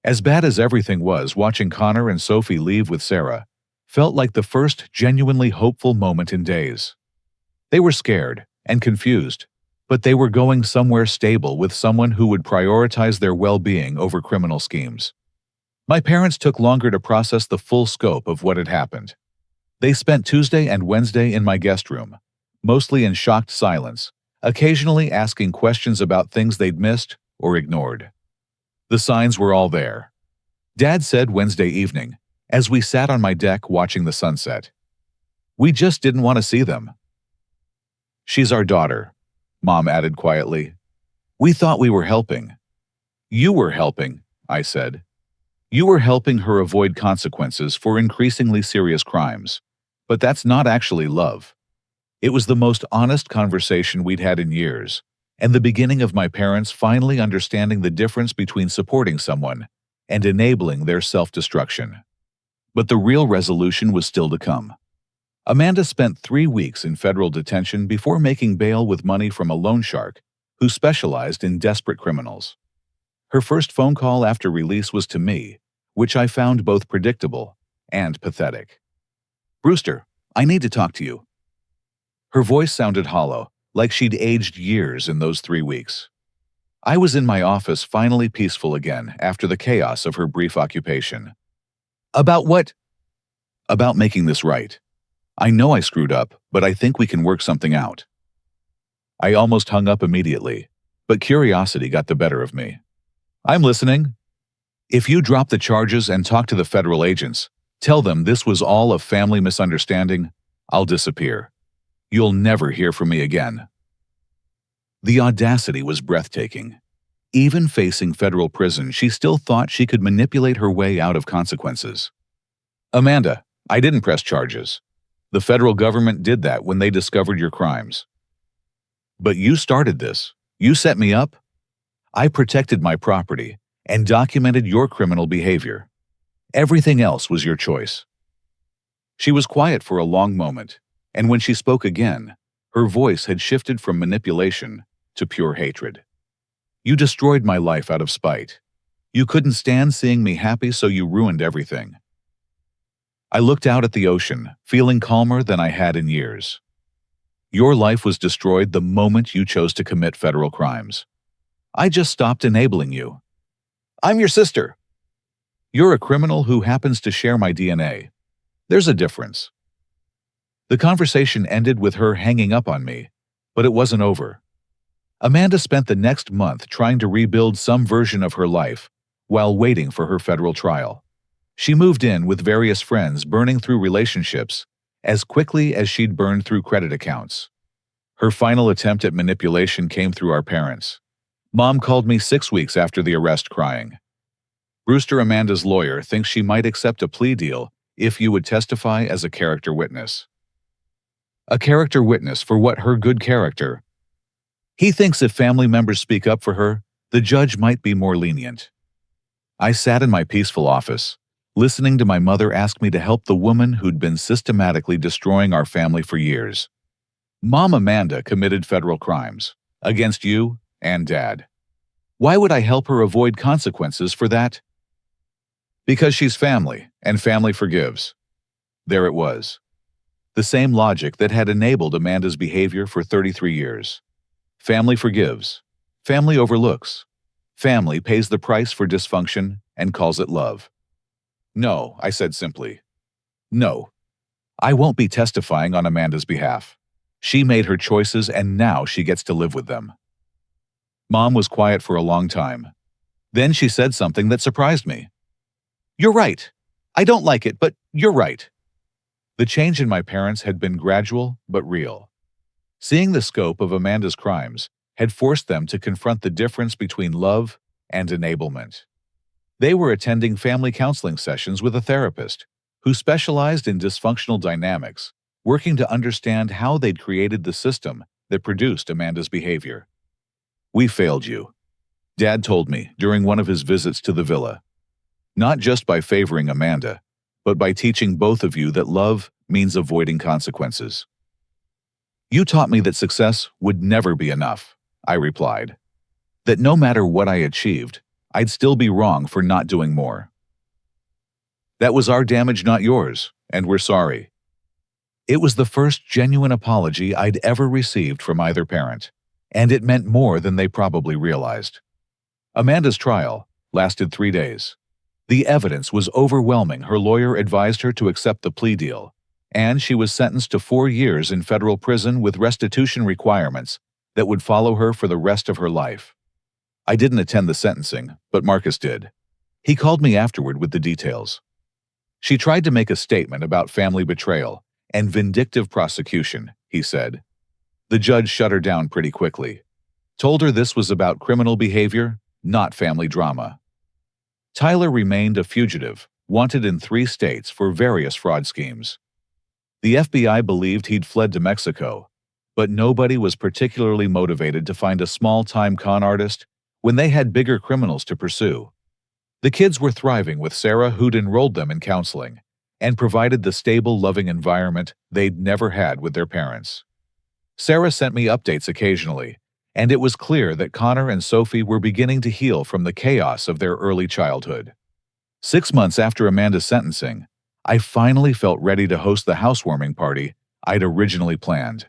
As bad as everything was, watching Connor and Sophie leave with Sarah felt like the first genuinely hopeful moment in days. They were scared and confused, but they were going somewhere stable with someone who would prioritize their well-being over criminal schemes. My parents took longer to process the full scope of what had happened. They spent Tuesday and Wednesday in my guest room, mostly in shocked silence, occasionally asking questions about things they'd missed or ignored. The signs were all there. Dad said Wednesday evening, as we sat on my deck watching the sunset. We just didn't want to see them. She's our daughter, Mom added quietly. We thought we were helping. You were helping, I said. You were helping her avoid consequences for increasingly serious crimes. But that's not actually love. It was the most honest conversation we'd had in years, and the beginning of my parents finally understanding the difference between supporting someone and enabling their self-destruction. But the real resolution was still to come. Amanda spent 3 weeks in federal detention before making bail with money from a loan shark who specialized in desperate criminals. Her first phone call after release was to me, which I found both predictable and pathetic. Brewster, I need to talk to you. Her voice sounded hollow, like she'd aged years in those 3 weeks. I was in my office, finally peaceful again after the chaos of her brief occupation. About what? About making this right. I know I screwed up, but I think we can work something out. I almost hung up immediately, but curiosity got the better of me. I'm listening. If you drop the charges and talk to the federal agents, tell them this was all a family misunderstanding, I'll disappear. You'll never hear from me again. The audacity was breathtaking. Even facing federal prison, she still thought she could manipulate her way out of consequences. Amanda, I didn't press charges. The federal government did that when they discovered your crimes. But you started this. You set me up. I protected my property and documented your criminal behavior. Everything else was your choice. She was quiet for a long moment, and when she spoke again, Her voice had shifted from manipulation to pure hatred. "You destroyed my life out of spite. You couldn't stand seeing me happy, so you ruined everything." I looked out at the ocean, feeling calmer than I had in years. "Your life was destroyed the moment you chose to commit federal crimes. I just stopped enabling you. I'm your sister. You're a criminal who happens to share my DNA. There's a difference." The conversation ended with her hanging up on me, but it wasn't over. Amanda spent the next month trying to rebuild some version of her life while waiting for her federal trial. She moved in with various friends, burning through relationships as quickly as she'd burned through credit accounts. Her final attempt at manipulation came through our parents. Mom called me 6 weeks after the arrest crying. "Brewster, Amanda's lawyer, thinks she might accept a plea deal if you would testify as a character witness." A character witness for what? Her good character? He thinks if family members speak up for her, the judge might be more lenient. I sat in my peaceful office, listening to my mother ask me to help the woman who'd been systematically destroying our family for years. "Mom, Amanda committed federal crimes against you and Dad. Why would I help her avoid consequences for that?" "Because she's family, and family forgives." There it was. The same logic that had enabled Amanda's behavior for 33 years. Family forgives. Family overlooks. Family pays the price for dysfunction and calls it love. "No," I said simply. "No. I won't be testifying on Amanda's behalf. She made her choices and now she gets to live with them." Mom was quiet for a long time. Then she said something that surprised me. "You're right. I don't like it, but you're right." The change in my parents had been gradual but real. Seeing the scope of Amanda's crimes had forced them to confront the difference between love and enablement. They were attending family counseling sessions with a therapist who specialized in dysfunctional dynamics, working to understand how they'd created the system that produced Amanda's behavior. "We failed you," Dad told me during one of his visits to the villa. "Not just by favoring Amanda, but by teaching both of you that love means avoiding consequences." "You taught me that success would never be enough," I replied. "That no matter what I achieved, I'd still be wrong for not doing more. That was our damage, not yours, and we're sorry." It was the first genuine apology I'd ever received from either parent, and it meant more than they probably realized. Amanda's trial lasted 3 days. The evidence was overwhelming. Her lawyer advised her to accept the plea deal, and she was sentenced to 4 years in federal prison with restitution requirements that would follow her for the rest of her life. I didn't attend the sentencing, but Marcus did. He called me afterward with the details. "She tried to make a statement about family betrayal and vindictive prosecution," he said. "The judge shut her down pretty quickly. Told her this was about criminal behavior, not family drama." Tyler remained a fugitive, wanted in 3 states for various fraud schemes. The FBI believed he'd fled to Mexico, but nobody was particularly motivated to find a small-time con artist when they had bigger criminals to pursue. The kids were thriving with Sarah, who'd enrolled them in counseling and provided the stable, loving environment they'd never had with their parents. Sarah sent me updates occasionally, and it was clear that Connor and Sophie were beginning to heal from the chaos of their early childhood. 6 months after Amanda's sentencing, I finally felt ready to host the housewarming party I'd originally planned.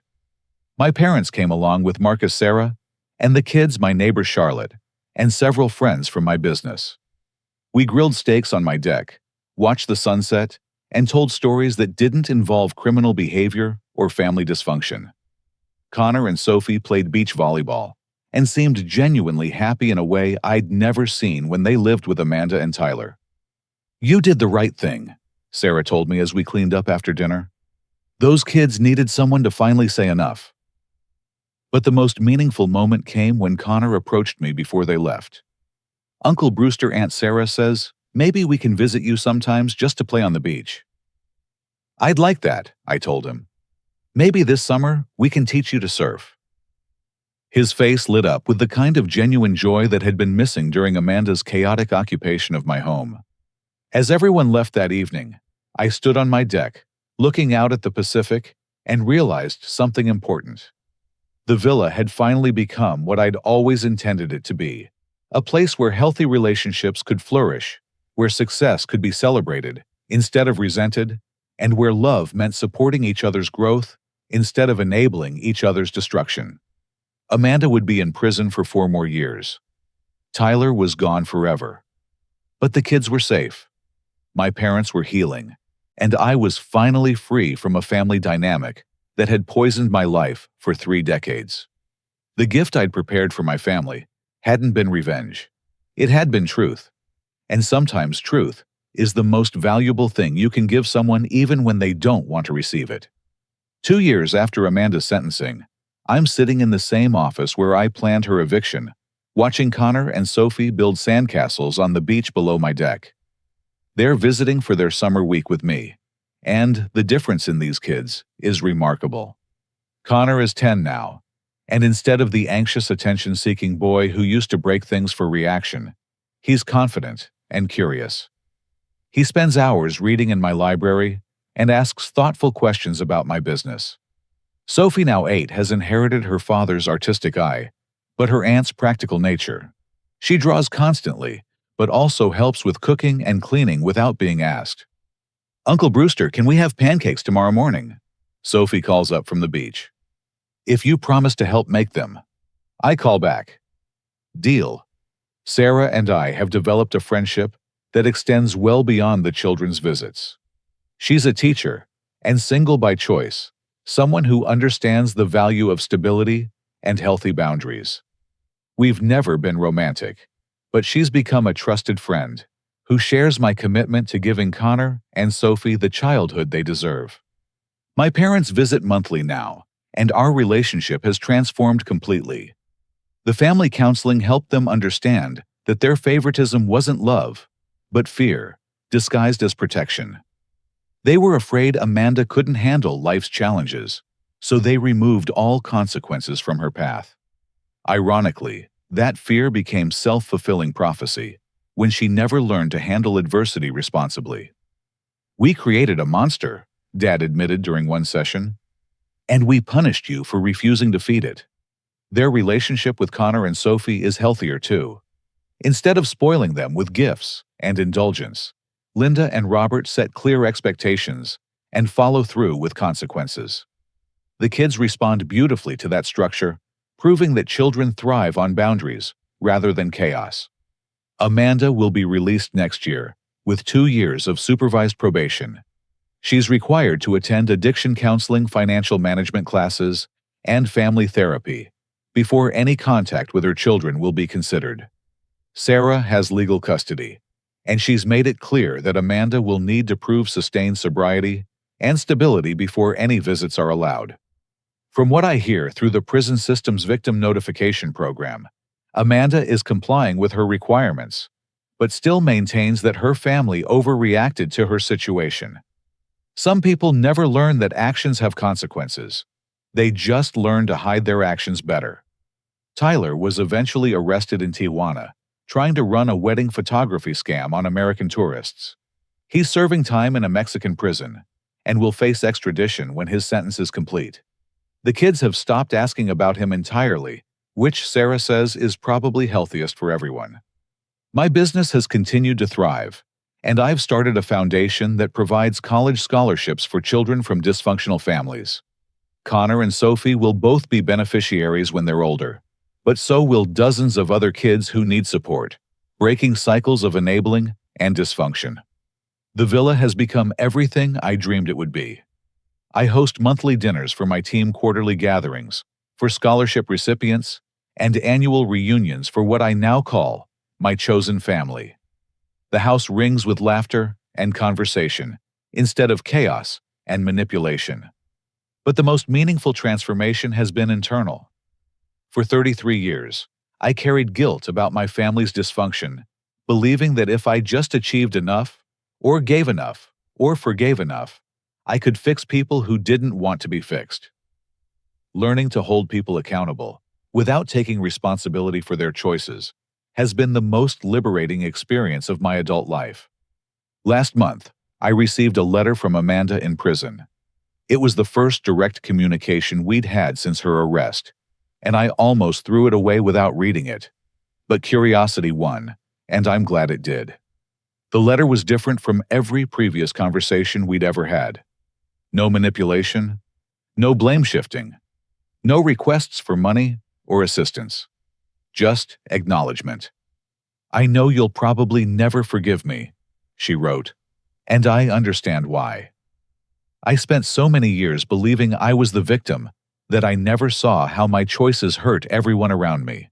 My parents came along with Marcus, Sarah, and the kids, my neighbor Charlotte, and several friends from my business. We grilled steaks on my deck, watched the sunset, and told stories that didn't involve criminal behavior or family dysfunction. Connor and Sophie played beach volleyball and seemed genuinely happy in a way I'd never seen when they lived with Amanda and Tyler. "You did the right thing," Sarah told me as we cleaned up after dinner. "Those kids needed someone to finally say enough." But the most meaningful moment came when Connor approached me before they left. "Uncle Brewster, Aunt Sarah says, maybe we can visit you sometimes just to play on the beach." "I'd like that," I told him. "Maybe this summer we can teach you to surf." His face lit up with the kind of genuine joy that had been missing during Amanda's chaotic occupation of my home. As everyone left that evening, I stood on my deck, looking out at the Pacific and realized something important. The villa had finally become what I'd always intended it to be, a place where healthy relationships could flourish, where success could be celebrated instead of resented, and where love meant supporting each other's growth instead of enabling each other's destruction. Amanda would be in prison for 4 more years. Tyler was gone forever. But the kids were safe. My parents were healing, and I was finally free from a family dynamic that had poisoned my life for 3 decades. The gift I'd prepared for my family hadn't been revenge. It had been truth. And sometimes truth is the most valuable thing you can give someone even when they don't want to receive it. 2 years after Amanda's sentencing, I'm sitting in the same office where I planned her eviction, watching Connor and Sophie build sandcastles on the beach below my deck. They're visiting for their summer week with me, and the difference in these kids is remarkable. Connor is 10 now, and instead of the anxious attention-seeking boy who used to break things for reaction, he's confident and curious. He spends hours reading in my library and asks thoughtful questions about my business. Sophie, now 8, has inherited her father's artistic eye, but her aunt's practical nature. She draws constantly, but also helps with cooking and cleaning without being asked. "Uncle Brewster, can we have pancakes tomorrow morning?" Sophie calls up from the beach. "If you promise to help make them." I call back. Deal. Sarah and I have developed a friendship that extends well beyond the children's visits. She's a teacher, and single by choice, someone who understands the value of stability and healthy boundaries. We've never been romantic, but she's become a trusted friend who shares my commitment to giving Connor and Sophie the childhood they deserve. My parents visit monthly now, and our relationship has transformed completely. The family counseling helped them understand that their favoritism wasn't love, but fear, disguised as protection. They were afraid Amanda couldn't handle life's challenges, so they removed all consequences from her path. Ironically, that fear became self-fulfilling prophecy when she never learned to handle adversity responsibly. "We created a monster," Dad admitted during one session, "and we punished you for refusing to feed it." Their relationship with Connor and Sophie is healthier too. Instead of spoiling them with gifts and indulgence, Linda and Robert set clear expectations and follow through with consequences. The kids respond beautifully to that structure, proving that children thrive on boundaries rather than chaos. Amanda will be released next year with 2 years of supervised probation. She's required to attend addiction counseling, financial management classes, and family therapy before any contact with her children will be considered. Sarah has legal custody, and she's made it clear that Amanda will need to prove sustained sobriety and stability before any visits are allowed. From what I hear through the prison system's victim notification program, Amanda is complying with her requirements, but still maintains that her family overreacted to her situation. Some people never learn that actions have consequences. They just learn to hide their actions better. Tyler was eventually arrested in Tijuana, trying to run a wedding photography scam on American tourists. He's serving time in a Mexican prison and will face extradition when his sentence is complete. The kids have stopped asking about him entirely, which Sarah says is probably healthiest for everyone. My business has continued to thrive, and I've started a foundation that provides college scholarships for children from dysfunctional families. Connor and Sophie will both be beneficiaries when they're older, but so will dozens of other kids who need support, breaking cycles of enabling and dysfunction. The villa has become everything I dreamed it would be. I host monthly dinners for my team, quarterly gatherings for scholarship recipients, and annual reunions for what I now call my chosen family. The house rings with laughter and conversation instead of chaos and manipulation. But the most meaningful transformation has been internal. For 33 years, I carried guilt about my family's dysfunction, believing that if I just achieved enough, or gave enough, or forgave enough, I could fix people who didn't want to be fixed. Learning to hold people accountable without taking responsibility for their choices has been the most liberating experience of my adult life. Last month, I received a letter from Amanda in prison. It was the first direct communication we'd had since her arrest, and I almost threw it away without reading it. But curiosity won, and I'm glad it did. The letter was different from every previous conversation we'd ever had. No manipulation, no blame shifting, no requests for money or assistance. Just acknowledgement. "I know you'll probably never forgive me," she wrote, "and I understand why. I spent so many years believing I was the victim that I never saw how my choices hurt everyone around me.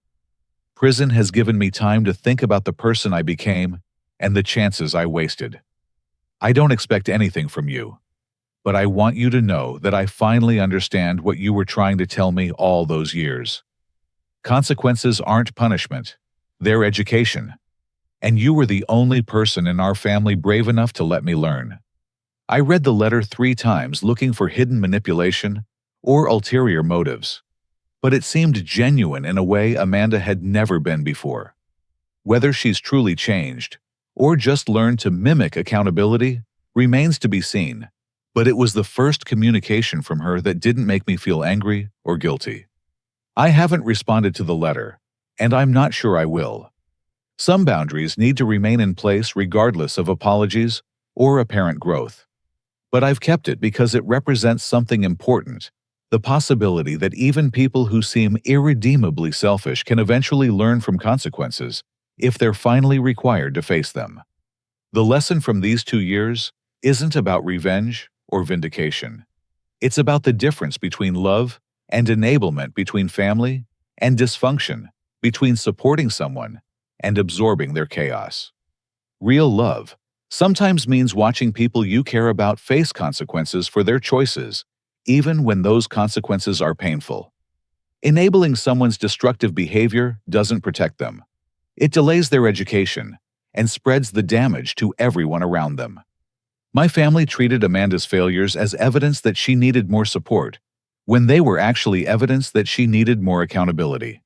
Prison has given me time to think about the person I became and the chances I wasted. I don't expect anything from you, but I want you to know that I finally understand what you were trying to tell me all those years. Consequences aren't punishment, they're education. And you were the only person in our family brave enough to let me learn." I read the letter 3 times looking for hidden manipulation or ulterior motives, but it seemed genuine in a way Amanda had never been before. Whether she's truly changed or just learned to mimic accountability remains to be seen, but it was the first communication from her that didn't make me feel angry or guilty. I haven't responded to the letter, and I'm not sure I will. Some boundaries need to remain in place regardless of apologies or apparent growth. But I've kept it because it represents something important, the possibility that even people who seem irredeemably selfish can eventually learn from consequences if they're finally required to face them. The lesson from these 2 years isn't about revenge or vindication. It's about the difference between love and enablement, between family and dysfunction, between supporting someone and absorbing their chaos. Real love sometimes means watching people you care about face consequences for their choices, even when those consequences are painful. Enabling someone's destructive behavior doesn't protect them. It delays their education and spreads the damage to everyone around them. My family treated Amanda's failures as evidence that she needed more support, when they were actually evidence that she needed more accountability.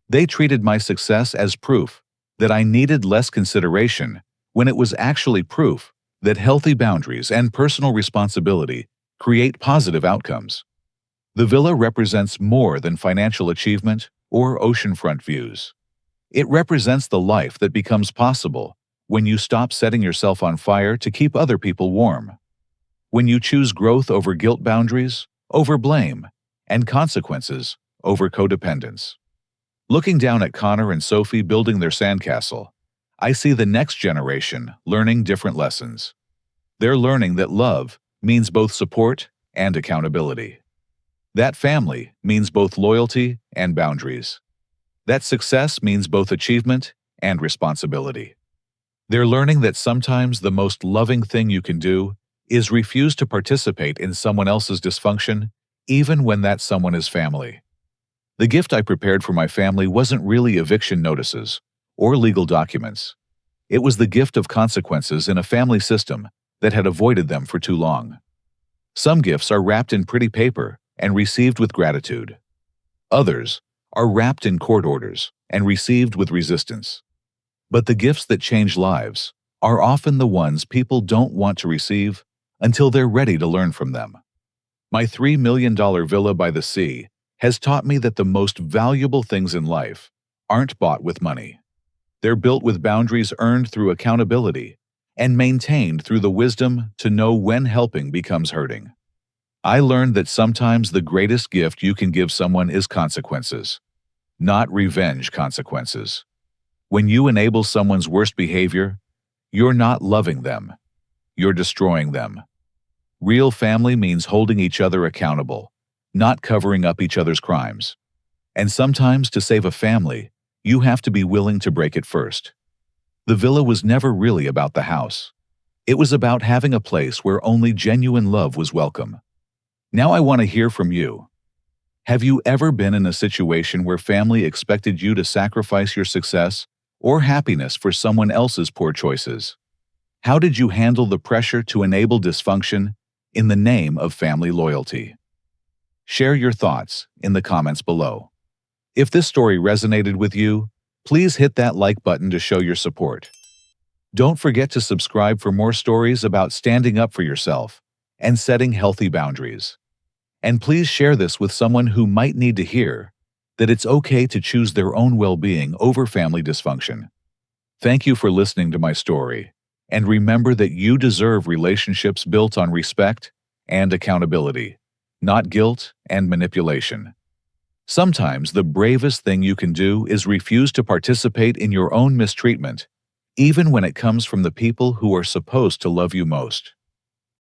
They treated my success as proof that I needed less consideration, when it was actually proof that healthy boundaries and personal responsibility create positive outcomes. The villa represents more than financial achievement or oceanfront views. It represents the life that becomes possible when you stop setting yourself on fire to keep other people warm. When you choose growth over guilt, boundaries over blame, and consequences over codependence. Looking down at Connor and Sophie building their sandcastle, I see the next generation learning different lessons. They're learning that love means both support and accountability. That family means both loyalty and boundaries. That success means both achievement and responsibility. They're learning that sometimes the most loving thing you can do is refuse to participate in someone else's dysfunction, even when that someone is family. The gift I prepared for my family wasn't really eviction notices or legal documents. It was the gift of consequences in a family system that had avoided them for too long. Some gifts are wrapped in pretty paper and received with gratitude. Others are wrapped in court orders and received with resistance. But the gifts that change lives are often the ones people don't want to receive until they're ready to learn from them. My $3 million villa by the sea has taught me that the most valuable things in life aren't bought with money. They're built with boundaries earned through accountability and maintained through the wisdom to know when helping becomes hurting. I learned that sometimes the greatest gift you can give someone is consequences, not revenge consequences. When you enable someone's worst behavior, you're not loving them, you're destroying them. Real family means holding each other accountable, not covering up each other's crimes. And sometimes to save a family, you have to be willing to break it first. The villa was never really about the house. It was about having a place where only genuine love was welcome. Now I want to hear from you. Have you ever been in a situation where family expected you to sacrifice your success or happiness for someone else's poor choices? How did you handle the pressure to enable dysfunction in the name of family loyalty? Share your thoughts in the comments below. If this story resonated with you, please hit that like button to show your support. Don't forget to subscribe for more stories about standing up for yourself and setting healthy boundaries. And please share this with someone who might need to hear that it's okay to choose their own well-being over family dysfunction. Thank you for listening to my story, and remember that you deserve relationships built on respect and accountability, not guilt and manipulation. Sometimes the bravest thing you can do is refuse to participate in your own mistreatment, even when it comes from the people who are supposed to love you most.